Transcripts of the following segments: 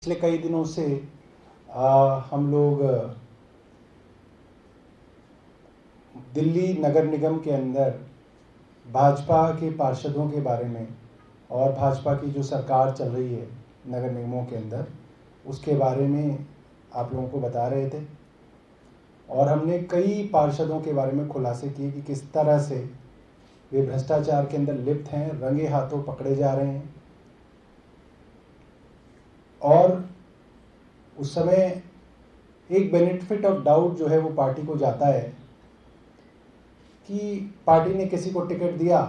पिछले कई दिनों से हम लोग दिल्ली नगर निगम के अंदर भाजपा के पार्षदों के बारे में और भाजपा की जो सरकार चल रही है नगर निगमों के अंदर उसके बारे में आप लोगों को बता रहे थे और हमने कई पार्षदों के बारे में खुलासे किए कि किस तरह से वे भ्रष्टाचार के अंदर लिप्त हैं, रंगे हाथों पकड़े जा रहे हैं। और उस समय एक बेनिफिट ऑफ डाउट जो है वो पार्टी को जाता है कि पार्टी ने किसी को टिकट दिया,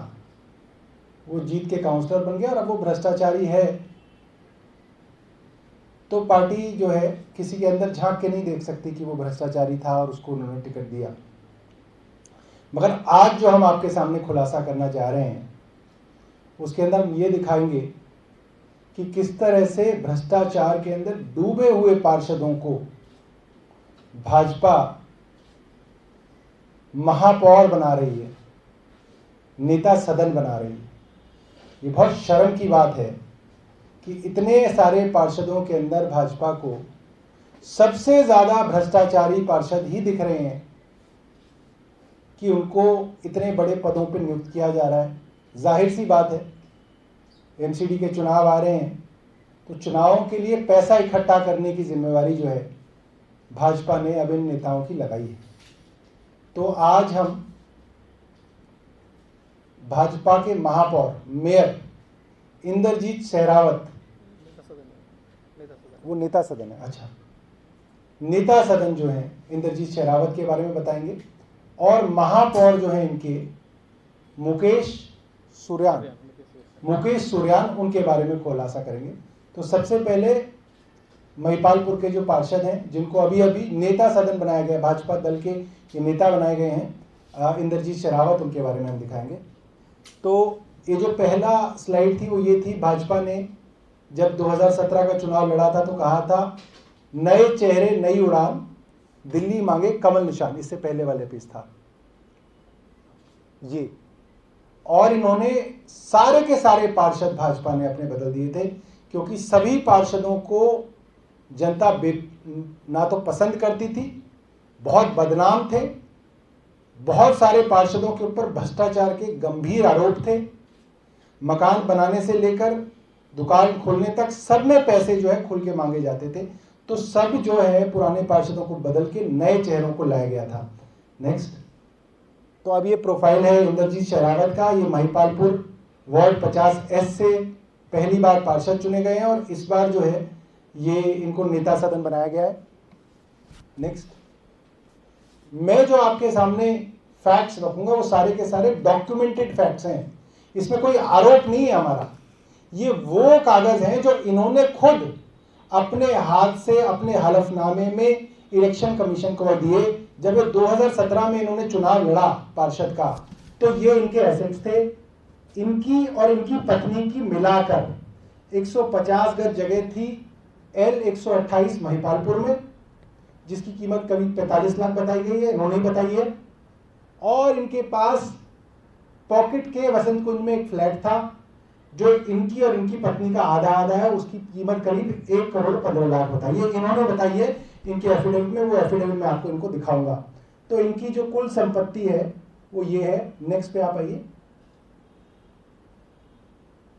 वो जीत के काउंसलर बन गया और अब वो भ्रष्टाचारी है, तो पार्टी जो है किसी के अंदर झांक के नहीं देख सकती कि वो भ्रष्टाचारी था और उसको उन्होंने टिकट दिया। मगर आज जो हम आपके सामने खुलासा करना चाह रहे हैं उसके अंदर हम ये दिखाएंगे कि किस तरह से भ्रष्टाचार के अंदर डूबे हुए पार्षदों को भाजपा महापौर बना रही है, नेता सदन बना रही है। ये बहुत शर्म की बात है कि इतने सारे पार्षदों के अंदर भाजपा को सबसे ज्यादा भ्रष्टाचारी पार्षद ही दिख रहे हैं कि उनको इतने बड़े पदों पर नियुक्त किया जा रहा है। जाहिर सी बात है, एमसीडी के चुनाव आ रहे हैं तो चुनावों के लिए पैसा इकट्ठा करने की जिम्मेवारी जो है भाजपा ने अब इन नेताओं की लगाई है। तो आज हम भाजपा के महापौर मेयर इंद्रजीत शेरावत, वो नेता सदन है, अच्छा, नेता सदन जो है इंद्रजीत शेरावत के बारे में बताएंगे और महापौर जो है इनके मुकेश सुरयान उनके बारे में खुलासा करेंगे। तो सबसे पहले महिपालपुर के जो पार्षद हैं जिनको अभी अभी नेता सदन बनाया गया, भाजपा दल के ये नेता बनाए गए हैं इंद्रजीत शेरावत, उनके बारे में हम दिखाएंगे। तो ये जो पहला स्लाइड थी वो ये थी, भाजपा ने जब 2017 का चुनाव लड़ा था तो कहा था नए चेहरे नई उड़ान, दिल्ली मांगे कमल निशान, इससे पहले वाले पेज था ये। और इन्होंने सारे के सारे पार्षद भाजपा ने अपने बदल दिए थे क्योंकि सभी पार्षदों को जनता ना तो पसंद करती थी, बहुत बदनाम थे, बहुत सारे पार्षदों के ऊपर भ्रष्टाचार के गंभीर आरोप थे, मकान बनाने से लेकर दुकान खोलने तक सब में पैसे जो है खुल के मांगे जाते थे। तो सब जो है पुराने पार्षदों को बदल के नए चेहरों को लाया गया था। नेक्स्ट। तो अब ये प्रोफाइल है इंद्रजीत शेरावत का, ये महिपालपुर वार्ड 50S से पहली बार पार्षद चुने गए हैं और इस बार जो है ये इनको नेता सदन बनाया गया है। नेक्स्ट। मैं जो आपके सामने फैक्ट्स रखूंगा वो सारे के सारे डॉक्यूमेंटेड फैक्ट्स हैं, इसमें कोई आरोप नहीं है हमारा। ये वो कागज हैं जो इन्होंने खुद अपने हाथ से अपने हलफनामे में इलेक्शन कमीशन को दिए। जब 2017 में इन्होंने चुनाव लड़ा पार्षद का तो ये इनके एसेट्स थे, इनकी और इनकी पत्नी की मिलाकर 150 गज जगह थी L128 महिपालपुर में, जिसकी कीमत करीब 45 लाख बताई गई है, इन्होंने बताई है। और इनके पास पॉकेट के वसंत कुंज में एक फ्लैट था जो इनकी और इनकी पत्नी का आधा आधा है, उसकी कीमत करीब 1 करोड़ 15 लाख बताई है, इन्होंने बताई है इनके एफिडेविट में। वो एफिडेविट में आपको इनको दिखाऊंगा। तो इनकी जो कुल संपत्ति है वो ये है। नेक्स्ट पे आप आइए।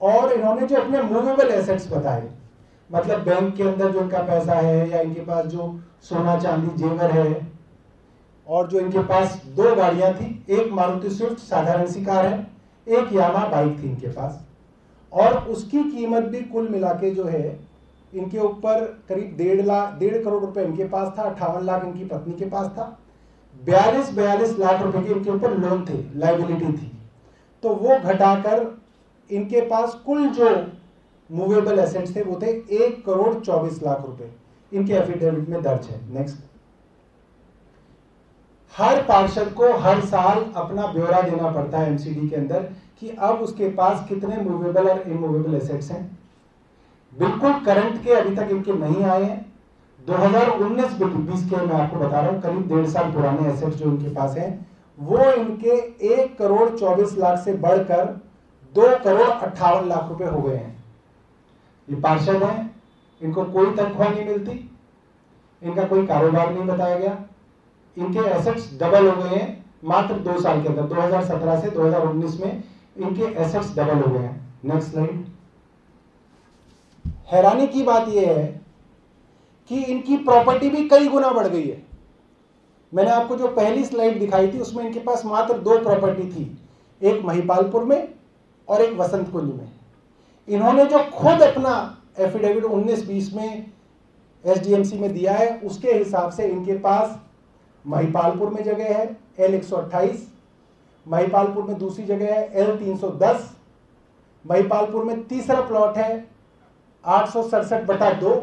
और इन्होंने जो अपने मूवेबल एसेट्स बताए, मतलब बैंक के अंदर जो इनका पैसा है या इनके पास जो सोना चांदी जेवर है, और जो इनके पास 2 गाड़ियां थी, एक मारुति स्विफ्ट साधारण सी कार है, एक यामा बाइक थी इनके पास, और उसकी कीमत भी कुल मिला के जो है इनके ऊपर करीब 1.5 करोड़ रुपए इनके पास था, 58 लाख इनकी पत्नी के पास था, 42 लाख रुपए के इनके ऊपर लोन थे, लाइबिलिटी थी। तो वो घटाकर इनके पास कुल जो मूवेबल एसेट्स थे वो थे 1 करोड़ 24 लाख रुपए, इनके एफिडेविट में दर्ज है। नेक्स्ट। हर पार्षद को हर साल अपना ब्यौरा देना पड़ता है एमसीडी के अंदर कि अब उसके पास कितने मूवेबल और इमूवेबल एसेट्स हैं। बिल्कुल करंट के अभी तक इनके नहीं आए हैं। 2019-20 के मैं आपको बता रहा हूं, करीब 1.5 साल पुराने एसेट्स जो इनके पास हैं वो इनके 1 करोड़ 24 लाख से बढ़कर 2 करोड़ 58 लाख रुपए हो गए हैं। ये पार्षद हैं, इनको कोई तनख्वाह नहीं मिलती, इनका कोई कारोबार नहीं बताया गया, इनके एसेट्स डबल हो गए हैं मात्र 2 साल के अंदर। 2017 से 2019 में इनके एसेट्स डबल हो गए हैं। Next slide. हैरानी की बात यह है कि इनकी प्रॉपर्टी भी कई गुना बढ़ गई है। मैंने आपको जो पहली स्लाइड दिखाई थी उसमें इनके पास मात्र 2 प्रॉपर्टी थी, एक महिपालपुर में और एक वसंत कुंज में। इन्होंने जो खुद अपना एफिडेविट 19-20 में एसडीएमसी में दिया है उसके हिसाब से इनके पास महिपालपुर में जगह है L128, महिपालपुर में दूसरी जगह है L310, महिपालपुर में तीसरा प्लॉट है 867/2,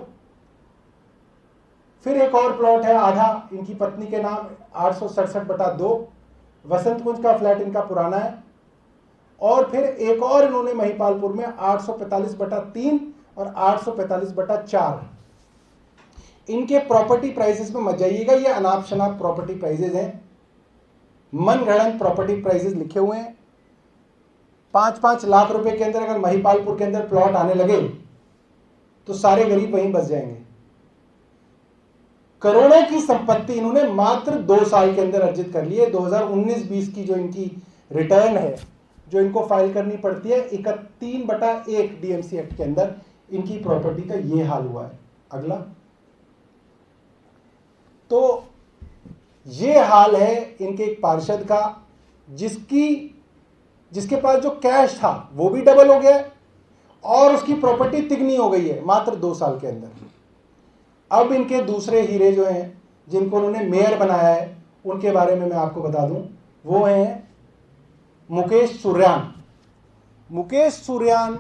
फिर एक और प्लॉट है आधा इनकी पत्नी के नाम 867/2, वसंत कुंज का फ्लैट इनका पुराना है, और फिर एक और इन्होंने महिपालपुर में 845/3 और 845/4। इनके प्रॉपर्टी प्राइसेस में मत जाइएगा, ये अनाप शनाप प्रॉपर्टी प्राइसेस हैं, मनगढ़ंत प्रॉपर्टी प्राइसेस लिखे हुए हैं। 5-5 लाख रुपए के अंदर अगर महिपालपुर के अंदर प्लॉट आने लगे तो सारे गरीब वहीं बस जाएंगे। करोड़ों की संपत्ति इन्होंने मात्र 2 साल के अंदर अर्जित कर ली है। 2019-20 की जो इनकी रिटर्न है जो इनको फाइल करनी पड़ती है 31/1 डीएमसी एक्ट के अंदर, इनकी प्रॉपर्टी का ये हाल हुआ है। अगला, तो ये हाल है इनके एक पार्षद का जिसके पास जो कैश था वो भी डबल हो गया और उसकी प्रॉपर्टी तिगनी हो गई है मात्र 2 साल के अंदर। अब इनके दूसरे हीरे जो हैं जिनको उन्होंने मेयर बनाया है उनके बारे में मैं आपको बता दूं, वो हैं मुकेश सुर्यान। मुकेश सुर्यान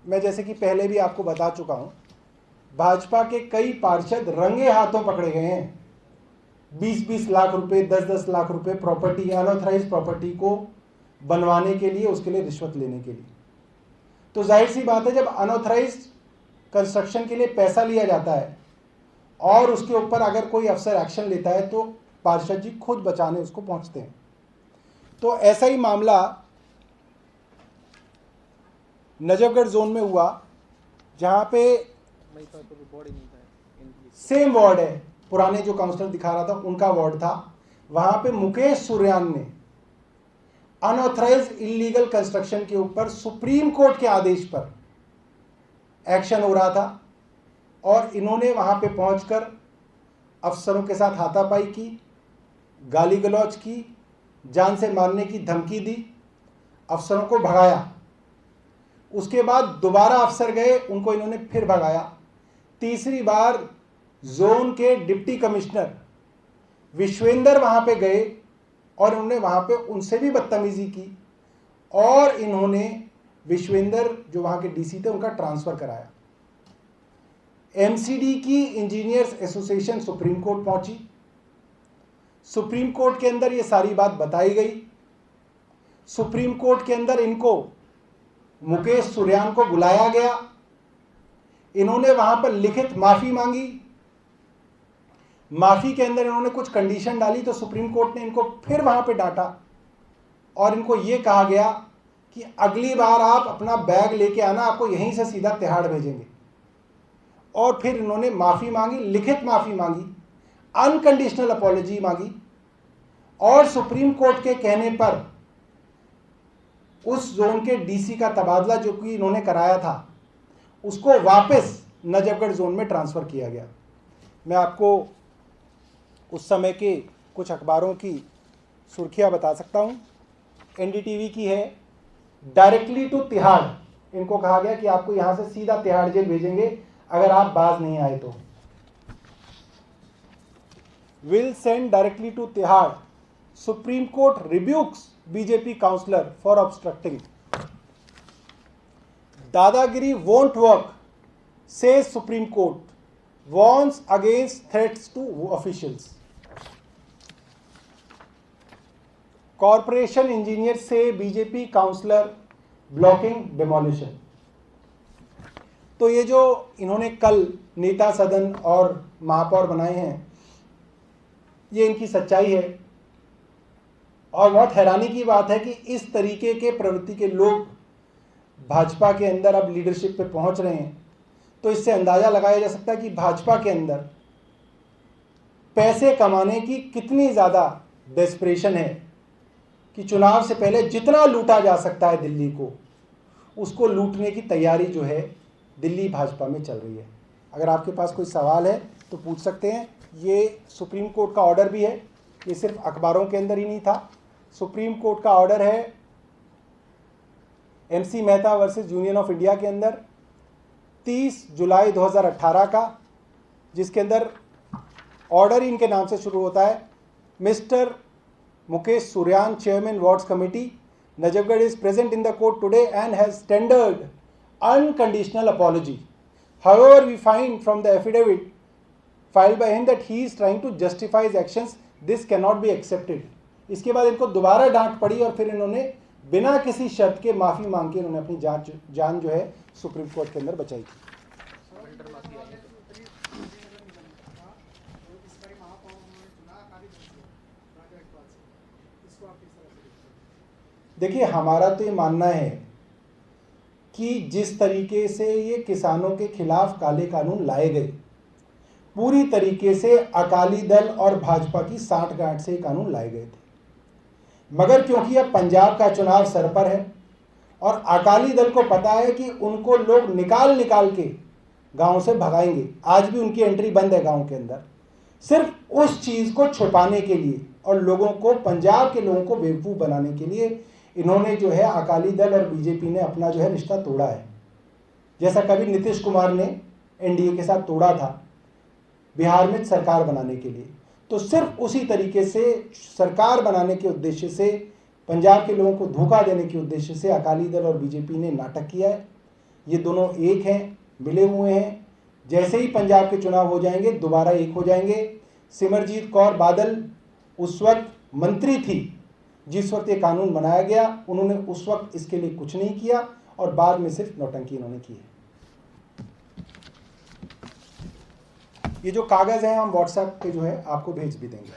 मैं जैसे कि पहले भी आपको बता चुका हूं, भाजपा के कई पार्षद रंगे हाथों पकड़े गए हैं। 20-20 लाख रुपए, 10-10 लाख रुपए प्रॉपर्टी, अनऑथराइज प्रॉपर्टी को बनवाने के लिए, उसके लिए रिश्वत लेने के लिए। तो जाहिर सी बात है जब अनऑथराइज कंस्ट्रक्शन के लिए पैसा लिया जाता है और उसके ऊपर अगर कोई अफसर एक्शन लेता है तो पार्षद जी खुद बचाने उसको पहुंचते हैं। तो ऐसा ही मामला नजफगढ़ जोन में हुआ जहां पे सेम वार्ड है, पुराने जो काउंसलर दिखा रहा था उनका वार्ड था, वहां पे मुकेश सुर्यान ने अनऑथराइज इलीगल कंस्ट्रक्शन के ऊपर सुप्रीम कोर्ट के आदेश पर एक्शन हो रहा था और इन्होंने वहां पे पहुंचकर अफसरों के साथ हाथापाई की, गाली गलौज की, जान से मारने की धमकी दी, अफसरों को भगाया। उसके बाद दोबारा अफसर गए, उनको इन्होंने फिर भगाया। तीसरी बार जोन के डिप्टी कमिश्नर विश्वेंद्र वहां पे गए और उन्होंने वहां पे उनसे भी बदतमीजी की और इन्होंने विश्वेंद्र जो वहां के डीसी थे उनका ट्रांसफर कराया। एमसीडी की इंजीनियर्स एसोसिएशन सुप्रीम कोर्ट पहुंची, सुप्रीम कोर्ट के अंदर ये सारी बात बताई गई। सुप्रीम कोर्ट के अंदर इनको मुकेश सुर्यान को बुलाया गया, इन्होंने वहां पर लिखित माफी मांगी। माफी के अंदर इन्होंने कुछ कंडीशन डाली तो सुप्रीम कोर्ट ने इनको फिर वहां पे डांटा और इनको यह कहा गया कि अगली बार आप अपना बैग लेके आना, आपको यहीं से सीधा तिहाड़ भेजेंगे। और फिर इन्होंने माफी मांगी, लिखित माफी मांगी, अनकंडीशनल अपॉलॉजी मांगी और सुप्रीम कोर्ट के कहने पर उस जोन के डीसी का तबादला जो कि इन्होंने कराया था उसको वापस नजफगढ़ जोन में ट्रांसफर किया गया। मैं आपको उस समय के कुछ अखबारों की सुर्खियां बता सकता हूं। एनडीटीवी की है, डायरेक्टली टू तिहाड़, इनको कहा गया कि आपको यहां से सीधा तिहाड़ जेल भेजेंगे अगर आप बाज नहीं आए तो। Will send directly to Tihar, supreme court rebukes BJP councillor for obstructing. Dadagiri won't work, says Supreme Court, warns against threats to officials. Corporation engineers say BJP councillor blocking demolition. तो ये जो इन्होंने कल नेता सदन और महापौर बनाए हैं ये इनकी सच्चाई है और बहुत हैरानी की बात है कि इस तरीके के प्रवृत्ति के लोग भाजपा के अंदर अब लीडरशिप पे पहुंच रहे हैं। तो इससे अंदाजा लगाया जा सकता है कि भाजपा के अंदर पैसे कमाने की कितनी ज़्यादा डेस्परेशन है कि चुनाव से पहले जितना लूटा जा सकता है दिल्ली को, उसको लूटने की तैयारी जो है दिल्ली भाजपा में चल रही है। अगर आपके पास कोई सवाल है तो पूछ सकते हैं। ये सुप्रीम कोर्ट का ऑर्डर भी है, ये सिर्फ अखबारों के अंदर ही नहीं था। सुप्रीम कोर्ट का ऑर्डर है MC Mehta versus union of India के अंदर 30 जुलाई 2018 का, जिसके अंदर ऑर्डर ही इनके नाम से शुरू होता है। Mr Mukesh Suryan, chairman wards committee, Najafgarh is present in the court today and has tendered unconditional apology. However, we find from the affidavit filed by him that he is trying to justify his actions. This cannot be accepted. इसके बाद इनको दोबारा डांट पड़ी और फिर इन्होंने बिना किसी शर्त के माफ़ी मांग के इन्होंने अपनी जान जो है सुप्रीम कोर्ट के अंदर बचाई थी। देखिए, हमारा तो ये मानना है कि जिस तरीके से ये किसानों के खिलाफ काले कानून लाए गए, पूरी तरीके से अकाली दल और भाजपा की साठगांठ से कानून लाए गए थे। मगर क्योंकि अब पंजाब का चुनाव सर पर है और अकाली दल को पता है कि उनको लोग निकाल के गांव से भगाएंगे, आज भी उनकी एंट्री बंद है गांव के अंदर, सिर्फ उस चीज़ को छुपाने के लिए और लोगों को, पंजाब के लोगों को बेवकूफ़ बनाने के लिए इन्होंने जो है अकाली दल और बीजेपी ने अपना जो है रिश्ता तोड़ा है। जैसा कभी नीतीश कुमार ने NDA के साथ तोड़ा था बिहार में सरकार बनाने के लिए, तो सिर्फ उसी तरीके से सरकार बनाने के उद्देश्य से, पंजाब के लोगों को धोखा देने के उद्देश्य से अकाली दल और बीजेपी ने नाटक किया है। ये दोनों एक हैं, मिले हुए हैं। जैसे ही पंजाब के चुनाव हो जाएंगे दोबारा एक हो जाएंगे। सिमरजीत कौर बादल उस वक्त मंत्री थी जिस वक्त ये कानून बनाया गया, उन्होंने उस वक्त इसके लिए कुछ नहीं किया और बाद में सिर्फ नौटंकी इन्होंने की है। ये जो कागज़ हैं हम व्हाट्सएप पे जो है आपको भेज भी देंगे।